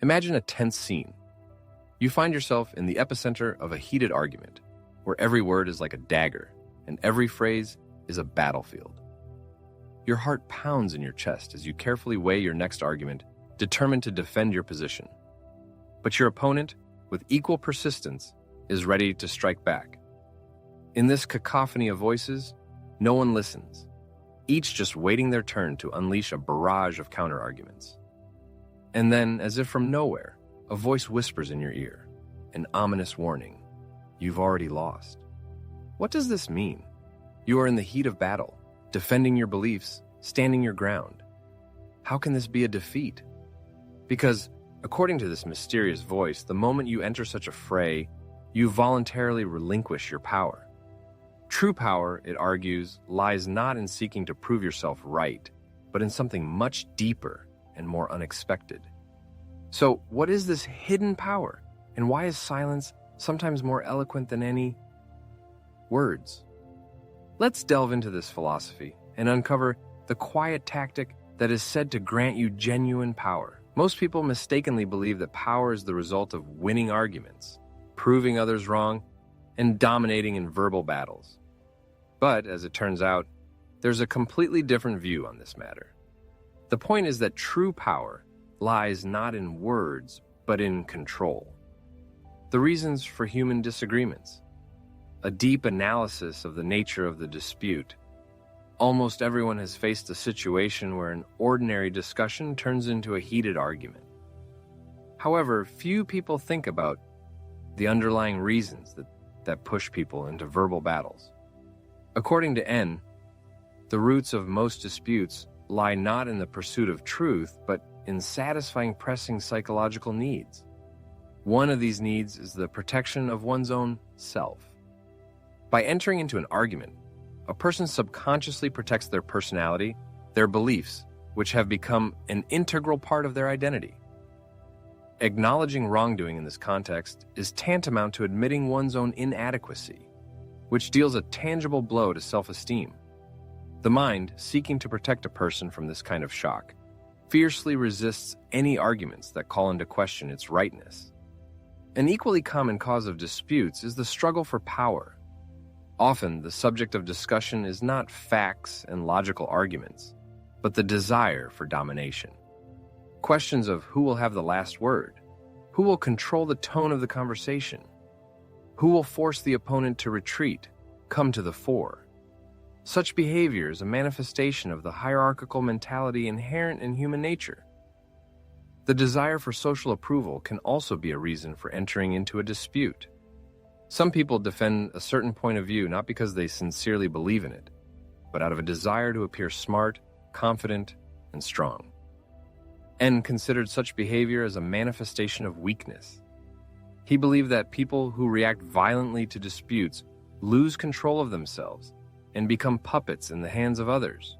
Imagine a tense scene. You find yourself in the epicenter of a heated argument, where every word is like a dagger, and every phrase is a battlefield. Your heart pounds in your chest as you carefully weigh your next argument, determined to defend your position. But your opponent, with equal persistence, is ready to strike back. In this cacophony of voices, no one listens, each just waiting their turn to unleash a barrage of counter-arguments. And then, as if from nowhere, a voice whispers in your ear, an ominous warning. You've already lost. What does this mean? You are in the heat of battle, defending your beliefs, standing your ground. How can this be a defeat? Because, according to this mysterious voice, the moment you enter such a fray, you voluntarily relinquish your power. True power, it argues, lies not in seeking to prove yourself right, but in something much deeper and more unexpected. So, what is this hidden power, and why is silence sometimes more eloquent than any words? Let's delve into this philosophy and uncover the quiet tactic that is said to grant you genuine power. Most people mistakenly believe that power is the result of winning arguments, proving others wrong, and dominating in verbal battles. But, as it turns out, there's a completely different view on this matter. The point is that true power lies not in words, but in control. The reasons for human disagreements, a deep analysis of the nature of the dispute. Almost everyone has faced a situation where an ordinary discussion turns into a heated argument. However, few people think about the underlying reasons that push people into verbal battles. According to N, the roots of most disputes lie not in the pursuit of truth, but in satisfying pressing psychological needs. One of these needs is the protection of one's own self. By entering into an argument, a person subconsciously protects their personality, their beliefs, which have become an integral part of their identity. Acknowledging wrongdoing in this context is tantamount to admitting one's own inadequacy, which deals a tangible blow to self-esteem. The mind, seeking to protect a person from this kind of shock, fiercely resists any arguments that call into question its rightness. An equally common cause of disputes is the struggle for power. Often, the subject of discussion is not facts and logical arguments, but the desire for domination. Questions of who will have the last word, who will control the tone of the conversation, who will force the opponent to retreat, come to the fore. Such behavior is a manifestation of the hierarchical mentality inherent in human nature. The desire for social approval can also be a reason for entering into a dispute. Some people defend a certain point of view not because they sincerely believe in it, but out of a desire to appear smart, confident, and strong. N considered such behavior as a manifestation of weakness. He believed that people who react violently to disputes lose control of themselves and become puppets in the hands of others.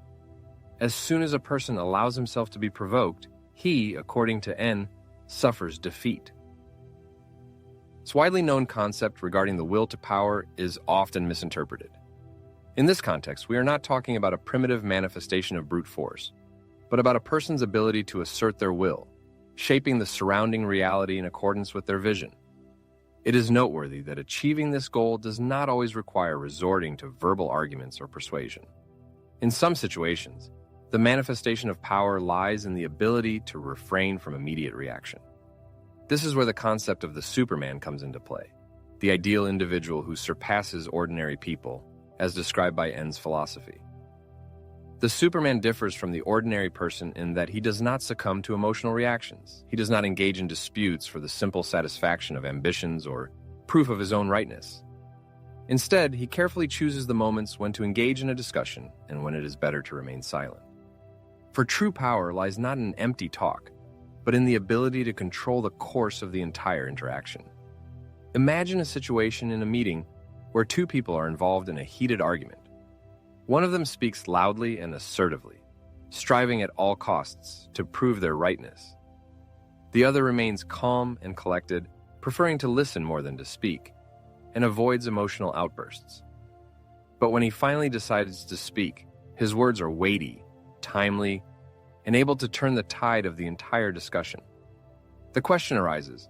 As soon as a person allows himself to be provoked, he, according to N, suffers defeat. This widely known concept regarding the will to power is often misinterpreted. In this context, we are not talking about a primitive manifestation of brute force, but about a person's ability to assert their will, shaping the surrounding reality in accordance with their vision. It is noteworthy that achieving this goal does not always require resorting to verbal arguments or persuasion. In some situations, the manifestation of power lies in the ability to refrain from immediate reaction. This is where the concept of the Superman comes into play, the ideal individual who surpasses ordinary people, as described by N's philosophy. The Superman differs from the ordinary person in that he does not succumb to emotional reactions. He does not engage in disputes for the simple satisfaction of ambitions or proof of his own rightness. Instead, he carefully chooses the moments when to engage in a discussion and when it is better to remain silent. For true power lies not in empty talk, but in the ability to control the course of the entire interaction. Imagine a situation in a meeting where two people are involved in a heated argument. One of them speaks loudly and assertively, striving at all costs to prove their rightness. The other remains calm and collected, preferring to listen more than to speak, and avoids emotional outbursts. But when he finally decides to speak, his words are weighty, timely, and able to turn the tide of the entire discussion. The question arises,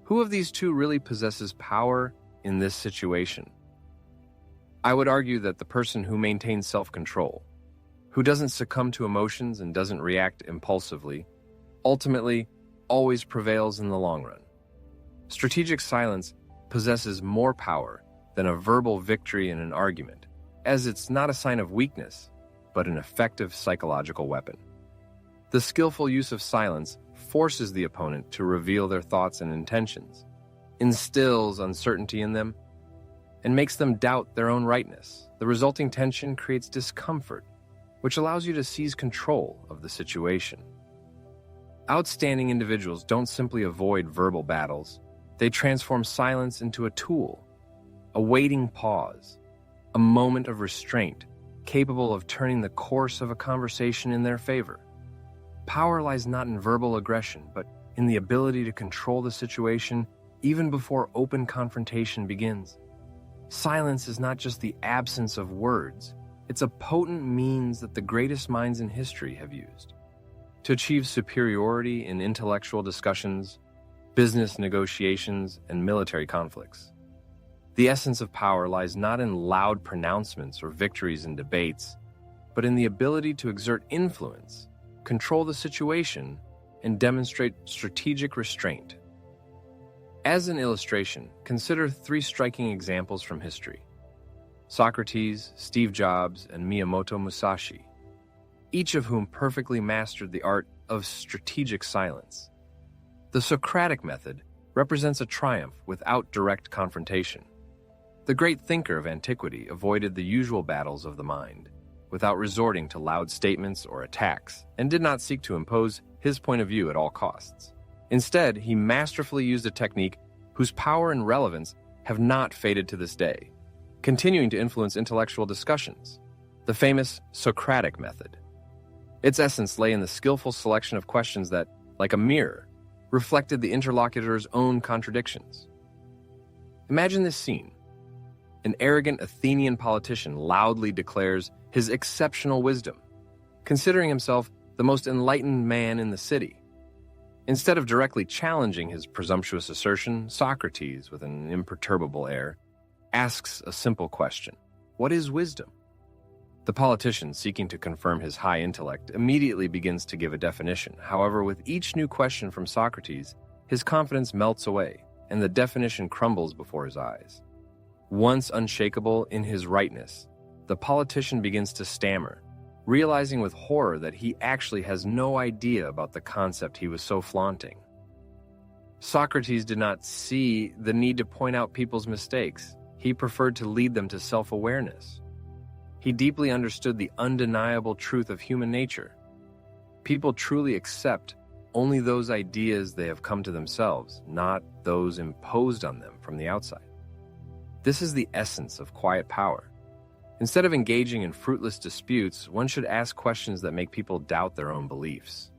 who of these two really possesses power in this situation? I would argue that the person who maintains self-control, who doesn't succumb to emotions and doesn't react impulsively, ultimately always prevails in the long run. Strategic silence possesses more power than a verbal victory in an argument, as it's not a sign of weakness, but an effective psychological weapon. The skillful use of silence forces the opponent to reveal their thoughts and intentions, instills uncertainty in them, and makes them doubt their own rightness. The resulting tension creates discomfort, which allows you to seize control of the situation. Outstanding individuals don't simply avoid verbal battles, they transform silence into a tool, a waiting pause, a moment of restraint, capable of turning the course of a conversation in their favor. Power lies not in verbal aggression, but in the ability to control the situation even before open confrontation begins. Silence is not just the absence of words, it's a potent means that the greatest minds in history have used to achieve superiority in intellectual discussions, business negotiations, and military conflicts. The essence of power lies not in loud pronouncements or victories in debates, but in the ability to exert influence, control the situation, and demonstrate strategic restraint. As an illustration, consider three striking examples from history: Socrates, Steve Jobs, and Miyamoto Musashi, each of whom perfectly mastered the art of strategic silence. The Socratic method represents a triumph without direct confrontation. The great thinker of antiquity avoided the usual battles of the mind, without resorting to loud statements or attacks, and did not seek to impose his point of view at all costs. Instead, he masterfully used a technique whose power and relevance have not faded to this day, continuing to influence intellectual discussions: the famous Socratic method. Its essence lay in the skillful selection of questions that, like a mirror, reflected the interlocutor's own contradictions. Imagine this scene. An arrogant Athenian politician loudly declares his exceptional wisdom, considering himself the most enlightened man in the city. Instead of directly challenging his presumptuous assertion, Socrates, with an imperturbable air, asks a simple question: what is wisdom? The politician, seeking to confirm his high intellect, immediately begins to give a definition. However, with each new question from Socrates, his confidence melts away, and the definition crumbles before his eyes. Once unshakable in his rightness, the politician begins to stammer, realizing with horror that he actually has no idea about the concept he was so flaunting. Socrates did not see the need to point out people's mistakes. He preferred to lead them to self-awareness. He deeply understood the undeniable truth of human nature. People truly accept only those ideas they have come to themselves, not those imposed on them from the outside. This is the essence of quiet power. Instead of engaging in fruitless disputes, one should ask questions that make people doubt their own beliefs.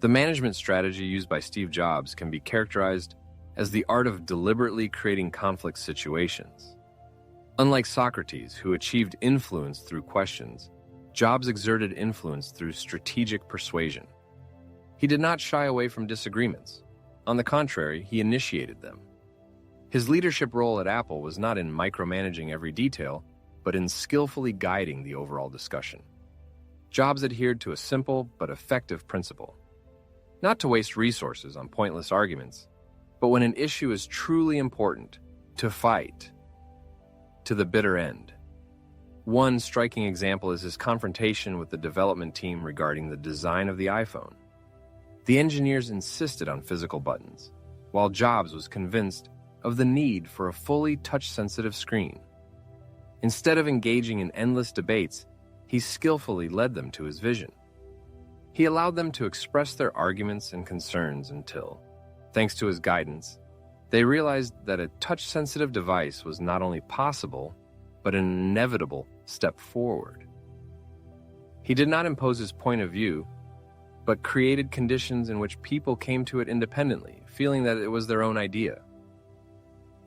The management strategy used by Steve Jobs can be characterized as the art of deliberately creating conflict situations. Unlike Socrates, who achieved influence through questions, Jobs exerted influence through strategic persuasion. He did not shy away from disagreements. On the contrary, he initiated them. His leadership role at Apple was not in micromanaging every detail, but in skillfully guiding the overall discussion. Jobs adhered to a simple but effective principle: not to waste resources on pointless arguments, but when an issue is truly important, to fight to the bitter end. One striking example is his confrontation with the development team regarding the design of the iPhone. The engineers insisted on physical buttons, while Jobs was convinced of the need for a fully touch-sensitive screen. Instead of engaging in endless debates, he skillfully led them to his vision. He allowed them to express their arguments and concerns until, thanks to his guidance, they realized that a touch-sensitive device was not only possible, but an inevitable step forward. He did not impose his point of view, but created conditions in which people came to it independently, feeling that it was their own idea.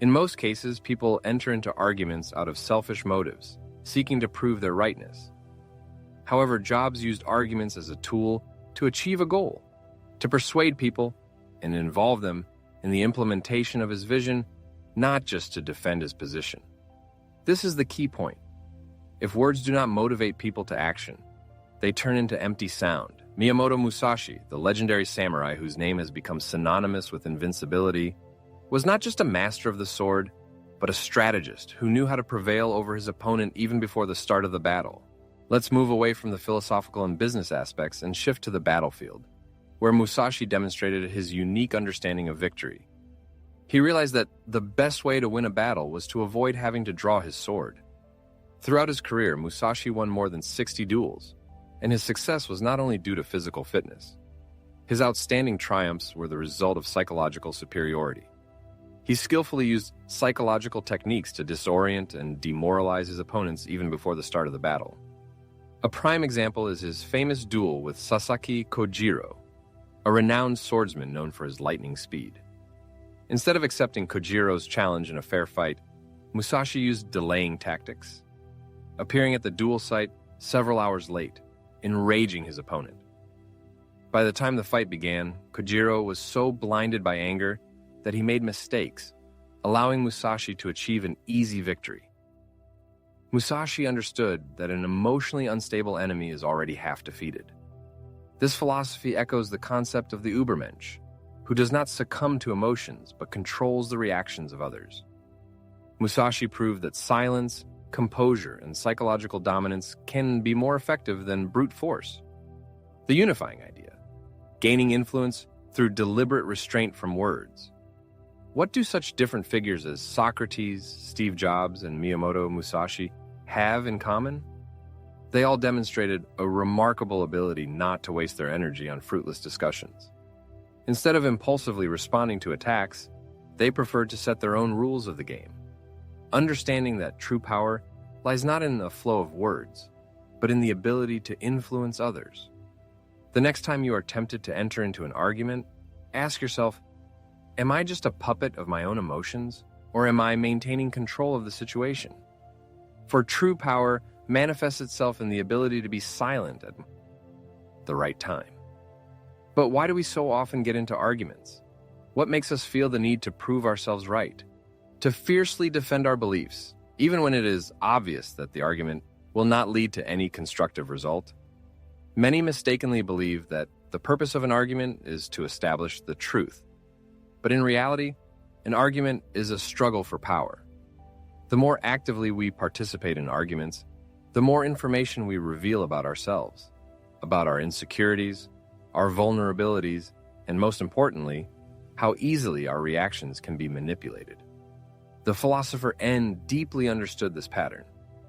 In most cases, people enter into arguments out of selfish motives, seeking to prove their rightness. However, Jobs used arguments as a tool to achieve a goal, to persuade people and involve them in the implementation of his vision, not just to defend his position. This is the key point. If words do not motivate people to action, they turn into empty sound. Miyamoto Musashi, the legendary samurai whose name has become synonymous with invincibility, was not just a master of the sword, but a strategist who knew how to prevail over his opponent even before the start of the battle. Let's move away from the philosophical and business aspects and shift to the battlefield, where Musashi demonstrated his unique understanding of victory. He realized that the best way to win a battle was to avoid having to draw his sword. Throughout his career, Musashi won more than 60 duels, and his success was not only due to physical fitness. His outstanding triumphs were the result of psychological superiority. He skillfully used psychological techniques to disorient and demoralize his opponents even before the start of the battle. A prime example is his famous duel with Sasaki Kojiro, a renowned swordsman known for his lightning speed. Instead of accepting Kojiro's challenge in a fair fight, Musashi used delaying tactics, appearing at the duel site several hours late, enraging his opponent. By the time the fight began, Kojiro was so blinded by anger that he made mistakes, allowing Musashi to achieve an easy victory. Musashi understood that an emotionally unstable enemy is already half defeated. This philosophy echoes the concept of the Übermensch, who does not succumb to emotions but controls the reactions of others. Musashi proved that silence, composure, and psychological dominance can be more effective than brute force. The unifying idea, gaining influence through deliberate restraint from words. What do such different figures as Socrates, Steve Jobs, and Miyamoto Musashi have in common? They all demonstrated a remarkable ability not to waste their energy on fruitless discussions. Instead of impulsively responding to attacks, they preferred to set their own rules of the game, understanding that true power lies not in the flow of words, but in the ability to influence others. The next time you are tempted to enter into an argument, ask yourself, am I just a puppet of my own emotions, or am I maintaining control of the situation? For true power manifests itself in the ability to be silent at the right time. But why do we so often get into arguments? What makes us feel the need to prove ourselves right? To fiercely defend our beliefs, even when it is obvious that the argument will not lead to any constructive result? Many mistakenly believe that the purpose of an argument is to establish the truth. But in reality, an argument is a struggle for power. The more actively we participate in arguments, the more information we reveal about ourselves, about our insecurities, our vulnerabilities, and most importantly, how easily our reactions can be manipulated. The philosopher N deeply understood this pattern.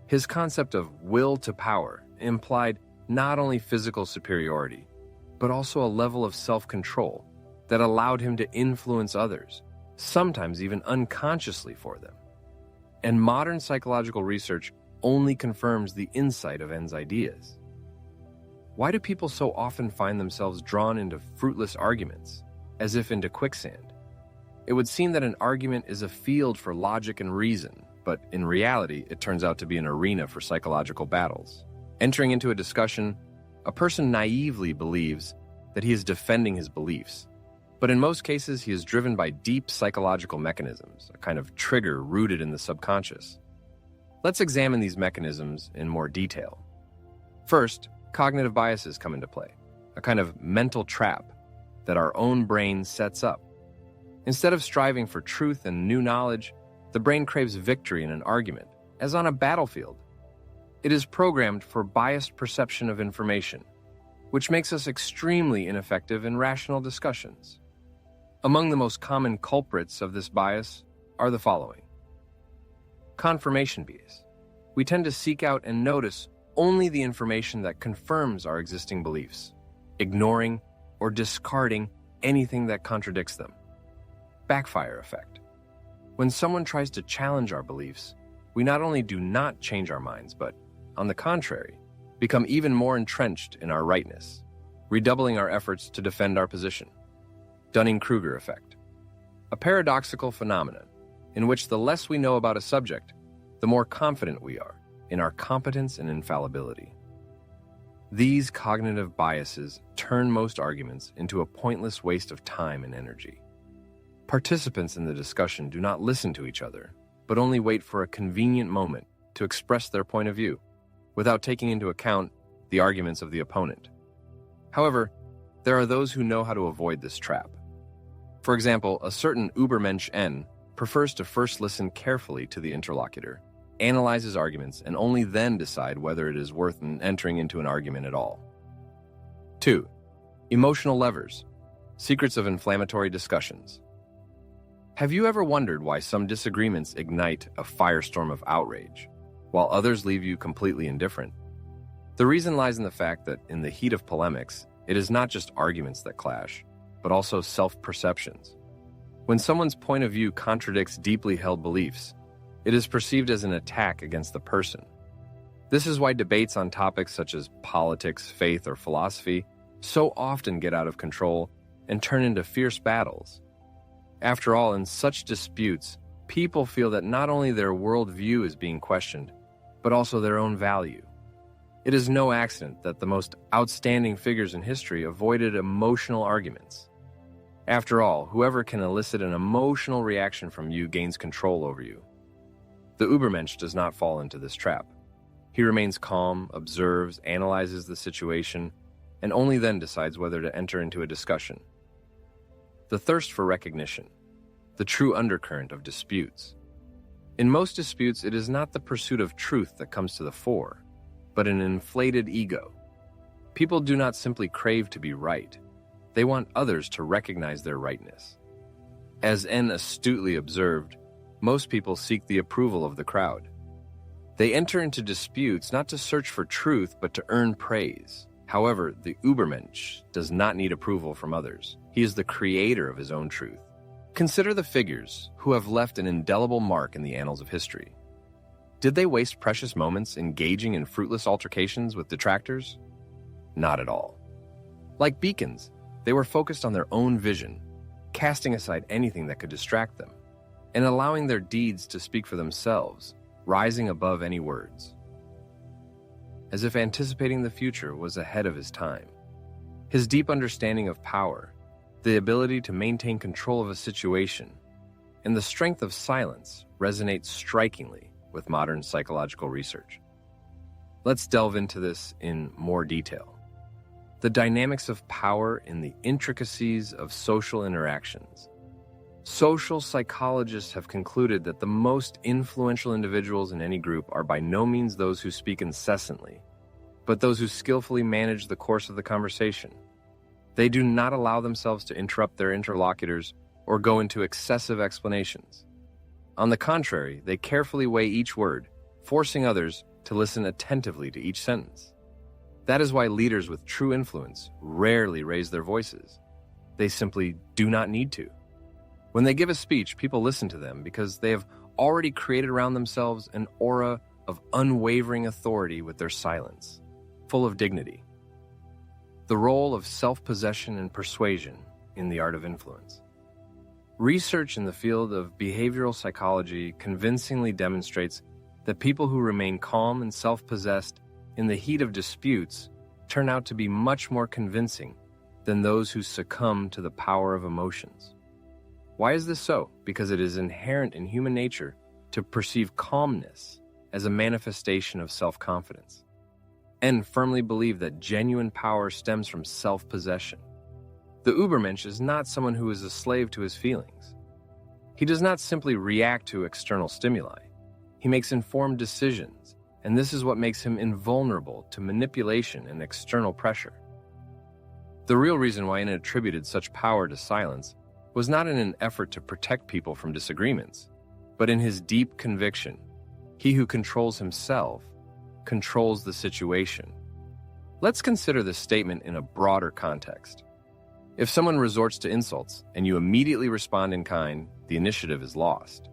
His concept of will to power implied not only physical superiority, but also a level of self-control that allowed him to influence others, sometimes even unconsciously for them. And modern psychological research only confirms the insight of N's ideas. Why do people so often find themselves drawn into fruitless arguments, as if into quicksand? It would seem that an argument is a field for logic and reason, but in reality, it turns out to be an arena for psychological battles. Entering into a discussion, a person naively believes that he is defending his beliefs, but in most cases, he is driven by deep psychological mechanisms, a kind of trigger rooted in the subconscious. Let's examine these mechanisms in more detail. First, cognitive biases come into play, a kind of mental trap that our own brain sets up. Instead of striving for truth and new knowledge, the brain craves victory in an argument, as on a battlefield. It is programmed for biased perception of information, which makes us extremely ineffective in rational discussions. Among the most common culprits of this bias are the following. Confirmation bias. We tend to seek out and notice only the information that confirms our existing beliefs, ignoring or discarding anything that contradicts them. Backfire effect. When someone tries to challenge our beliefs, we not only do not change our minds, but, on the contrary, become even more entrenched in our rightness, redoubling our efforts to defend our position. Dunning-Kruger effect. A paradoxical phenomenon in which the less we know about a subject, the more confident we are in our competence and infallibility. These cognitive biases turn most arguments into a pointless waste of time and energy. Participants in the discussion do not listen to each other, but only wait for a convenient moment to express their point of view, without taking into account the arguments of the opponent. However, there are those who know how to avoid this trap. For example, a certain Übermensch N prefers to first listen carefully to the interlocutor, analyze his arguments, and only then decide whether it is worth entering into an argument at all. 2. Emotional levers. Secrets of inflammatory discussions. Have you ever wondered why some disagreements ignite a firestorm of outrage, while others leave you completely indifferent? The reason lies in the fact that in the heat of polemics, it is not just arguments that clash, but also self-perceptions. When someone's point of view contradicts deeply held beliefs, it is perceived as an attack against the person. This is why debates on topics such as politics, faith, or philosophy so often get out of control and turn into fierce battles. After all, in such disputes, people feel that not only their worldview is being questioned, but also their own value. It is no accident that the most outstanding figures in history avoided emotional arguments. After all, whoever can elicit an emotional reaction from you gains control over you. The Übermensch does not fall into this trap. He remains calm, observes, analyzes the situation, and only then decides whether to enter into a discussion. The thirst for recognition, the true undercurrent of disputes. In most disputes, it is not the pursuit of truth that comes to the fore, but an inflated ego. People do not simply crave to be right. They want others to recognize their rightness. As N astutely observed, most people seek the approval of the crowd. They enter into disputes not to search for truth, but to earn praise. However, the Übermensch does not need approval from others. He is the creator of his own truth. Consider the figures who have left an indelible mark in the annals of history. Did they waste precious moments engaging in fruitless altercations with detractors? Not at all. Like beacons, they were focused on their own vision, casting aside anything that could distract them, and allowing their deeds to speak for themselves, rising above any words. As if anticipating the future was ahead of his time. His deep understanding of power, the ability to maintain control of a situation, and the strength of silence resonate strikingly with modern psychological research. Let's delve into this in more detail. The dynamics of power in the intricacies of social interactions. Social psychologists have concluded that the most influential individuals in any group are by no means those who speak incessantly, but those who skillfully manage the course of the conversation. They do not allow themselves to interrupt their interlocutors or go into excessive explanations. On the contrary, they carefully weigh each word, forcing others to listen attentively to each sentence. That is why leaders with true influence rarely raise their voices. They simply do not need to. When they give a speech, people listen to them because they have already created around themselves an aura of unwavering authority with their silence, full of dignity. The role of self-possession and persuasion in the art of influence. Research in the field of behavioral psychology convincingly demonstrates that people who remain calm and self-possessed in the heat of disputes turn out to be much more convincing than those who succumb to the power of emotions. Why is this so? Because it is inherent in human nature to perceive calmness as a manifestation of self-confidence, and firmly believe that genuine power stems from self-possession. The Übermensch is not someone who is a slave to his feelings. He does not simply react to external stimuli. He makes informed decisions, and this is what makes him invulnerable to manipulation and external pressure. The real reason why N attributed such power to silence was not in an effort to protect people from disagreements, but in his deep conviction, he who controls himself controls the situation. Let's consider this statement in a broader context. If someone resorts to insults and you immediately respond in kind, the initiative is lost.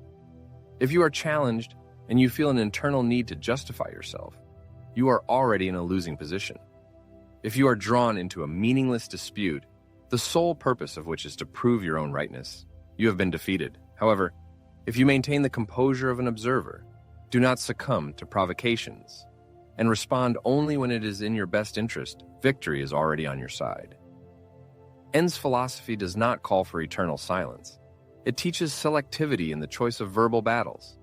If you are challenged and you feel an internal need to justify yourself, you are already in a losing position. If you are drawn into a meaningless dispute, the sole purpose of which is to prove your own rightness, you have been defeated. However, if you maintain the composure of an observer, do not succumb to provocations, and respond only when it is in your best interest, victory is already on your side. N's philosophy does not call for eternal silence. It teaches selectivity in the choice of verbal battles.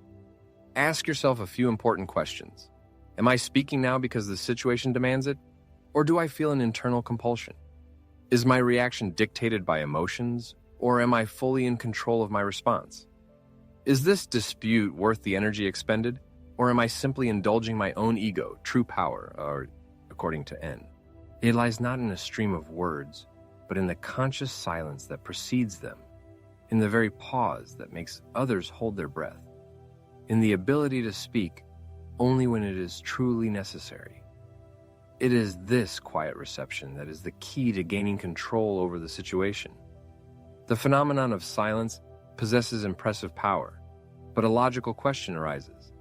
Ask yourself a few important questions. Am I speaking now because the situation demands it? Or do I feel an internal compulsion? Is my reaction dictated by emotions, or am I fully in control of my response? Is this dispute worth the energy expended, or am I simply indulging my own ego, true power, or according to N? It lies not in a stream of words, but in the conscious silence that precedes them, in the very pause that makes others hold their breath, in the ability to speak only when it is truly necessary. It is this quiet reception that is the key to gaining control over the situation. The phenomenon of silence possesses impressive power, but a logical question arises.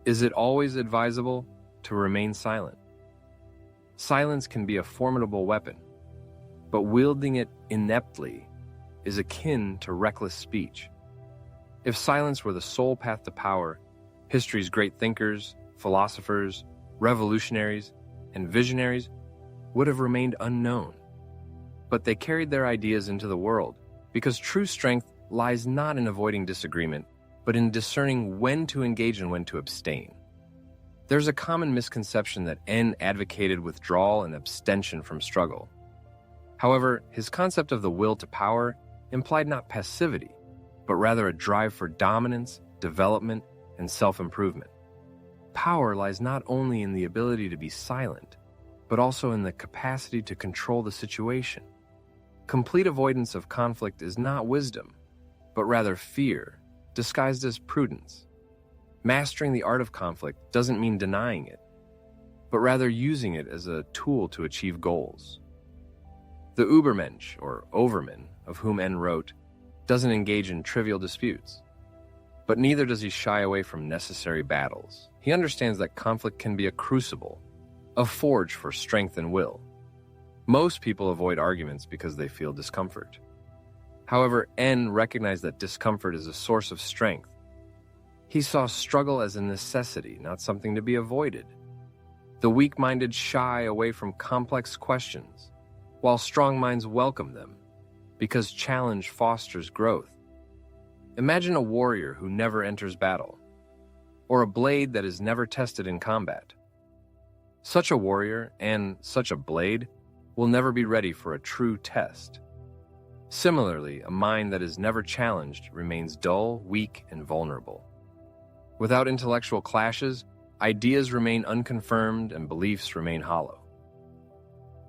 Is it always advisable to remain silent? Silence can be a formidable weapon, but wielding it ineptly is akin to reckless speech. If silence were the sole path to power, history's great thinkers, philosophers, revolutionaries, and visionaries would have remained unknown. But they carried their ideas into the world, because true strength lies not in avoiding disagreement, but in discerning when to engage and when to abstain. There's a common misconception that N advocated withdrawal and abstention from struggle. However, his concept of the will to power implied not passivity, but rather a drive for dominance, development, and self-improvement. Power lies not only in the ability to be silent, but also in the capacity to control the situation. Complete avoidance of conflict is not wisdom, but rather fear, disguised as prudence. Mastering the art of conflict doesn't mean denying it, but rather using it as a tool to achieve goals. The Übermensch, or overman, of whom N wrote, doesn't engage in trivial disputes. But neither does he shy away from necessary battles. He understands that conflict can be a crucible, a forge for strength and will. Most people avoid arguments because they feel discomfort. However, N recognized that discomfort is a source of strength. He saw struggle as a necessity, not something to be avoided. The weak-minded shy away from complex questions, while strong minds welcome them, because challenge fosters growth. Imagine a warrior who never enters battle, or a blade that is never tested in combat. Such a warrior and such a blade will never be ready for a true test. Similarly, a mind that is never challenged remains dull, weak, and vulnerable. Without intellectual clashes, ideas remain unconfirmed and beliefs remain hollow.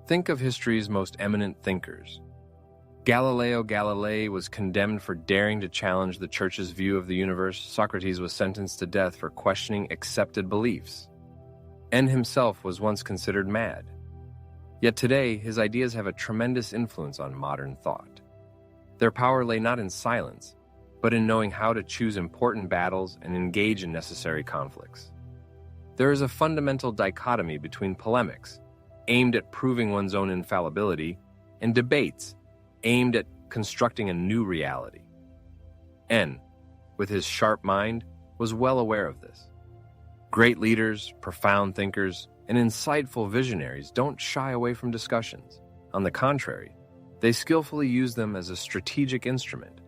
Think of history's most eminent thinkers. Galileo Galilei was condemned for daring to challenge the church's view of the universe. Socrates was sentenced to death for questioning accepted beliefs. N himself was once considered mad. Yet today, his ideas have a tremendous influence on modern thought. Their power lay not in silence, but in knowing how to choose important battles and engage in necessary conflicts. There is a fundamental dichotomy between polemics, aimed at proving one's own infallibility, and debates, aimed at constructing a new reality. N, with his sharp mind, was well aware of this. Great leaders, profound thinkers, and insightful visionaries don't shy away from discussions. On the contrary, they skillfully use them as a strategic instrument.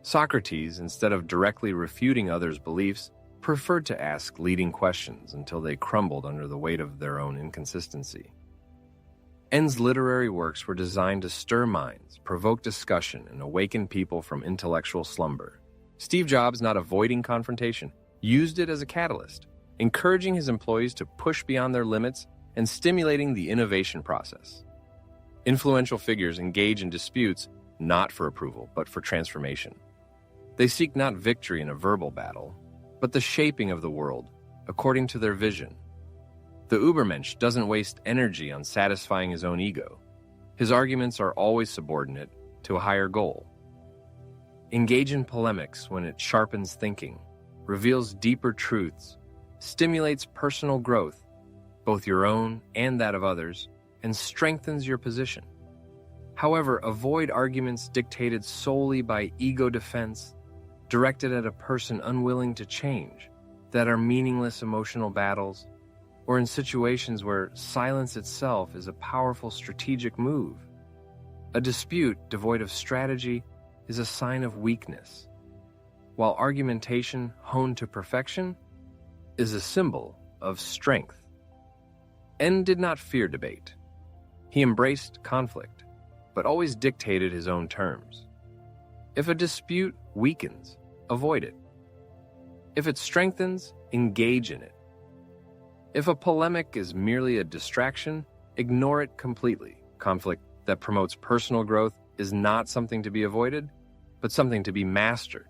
Socrates, instead of directly refuting others' beliefs, preferred to ask leading questions until they crumbled under the weight of their own inconsistency. N's literary works were designed to stir minds, provoke discussion, and awaken people from intellectual slumber. Steve Jobs, not avoiding confrontation, used it as a catalyst, encouraging his employees to push beyond their limits and stimulating the innovation process. Influential figures engage in disputes not for approval, but for transformation. They seek not victory in a verbal battle, but the shaping of the world according to their vision. The Übermensch doesn't waste energy on satisfying his own ego. His arguments are always subordinate to a higher goal. Engage in polemics when it sharpens thinking, reveals deeper truths, stimulates personal growth, both your own and that of others, and strengthens your position. However, avoid arguments dictated solely by ego defense, directed at a person unwilling to change, that are meaningless emotional battles. or in situations where silence itself is a powerful strategic move. A dispute devoid of strategy is a sign of weakness, while argumentation honed to perfection is a symbol of strength. N did not fear debate. He embraced conflict, but always dictated his own terms. If a dispute weakens, avoid it. If it strengthens, engage in it. If a polemic is merely a distraction, ignore it completely. Conflict that promotes personal growth is not something to be avoided, but something to be mastered.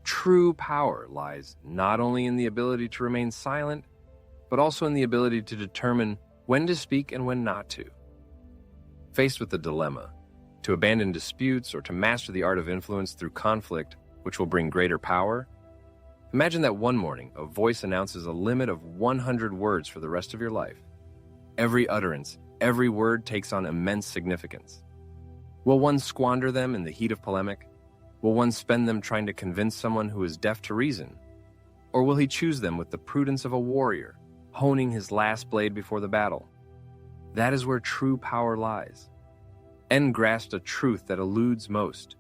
True power lies not only in the ability to remain silent, but also in the ability to determine when to speak and when not to. Faced with the dilemma, to abandon disputes or to master the art of influence through conflict, which will bring greater power, imagine that one morning a voice announces a limit of 100 words for the rest of your life. Every utterance, every word takes on immense significance. Will one squander them in the heat of polemic? Will one spend them trying to convince someone who is deaf to reason? Or will he choose them with the prudence of a warrior, honing his last blade before the battle? That is where true power lies. N grasped a truth that eludes most.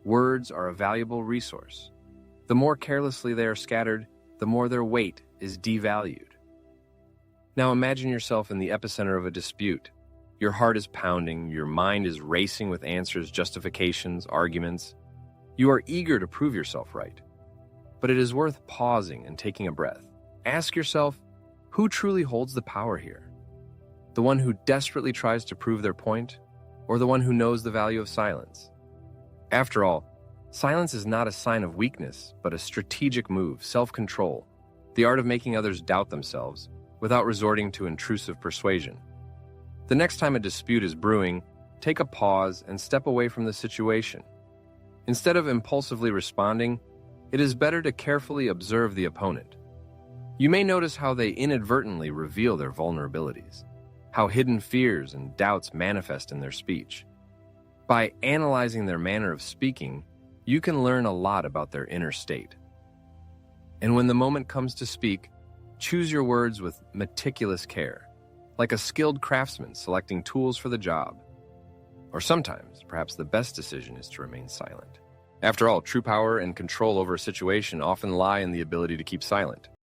Words are a valuable resource. The more carelessly they are scattered, the more their weight is devalued. Now imagine yourself in the epicenter of a dispute. Your heart is pounding, your mind is racing with answers, justifications, arguments. You are eager to prove yourself right. But it is worth pausing and taking a breath. Ask yourself, who truly holds the power here? The one who desperately tries to prove their point, or the one who knows the value of silence? After all, silence is not a sign of weakness, but a strategic move, self-control, the art of making others doubt themselves without resorting to intrusive persuasion. The next time a dispute is brewing, take a pause and step away from the situation. Instead of impulsively responding, it is better to carefully observe the opponent. You may notice how they inadvertently reveal their vulnerabilities, how hidden fears and doubts manifest in their speech. By analyzing their manner of speaking, you can learn a lot about their inner state. And when the moment comes to speak, choose your words with meticulous care, like a skilled craftsman selecting tools for the job. Or sometimes, perhaps the best decision is to remain silent. After all, true power and control over a situation often lie in the ability to keep silent.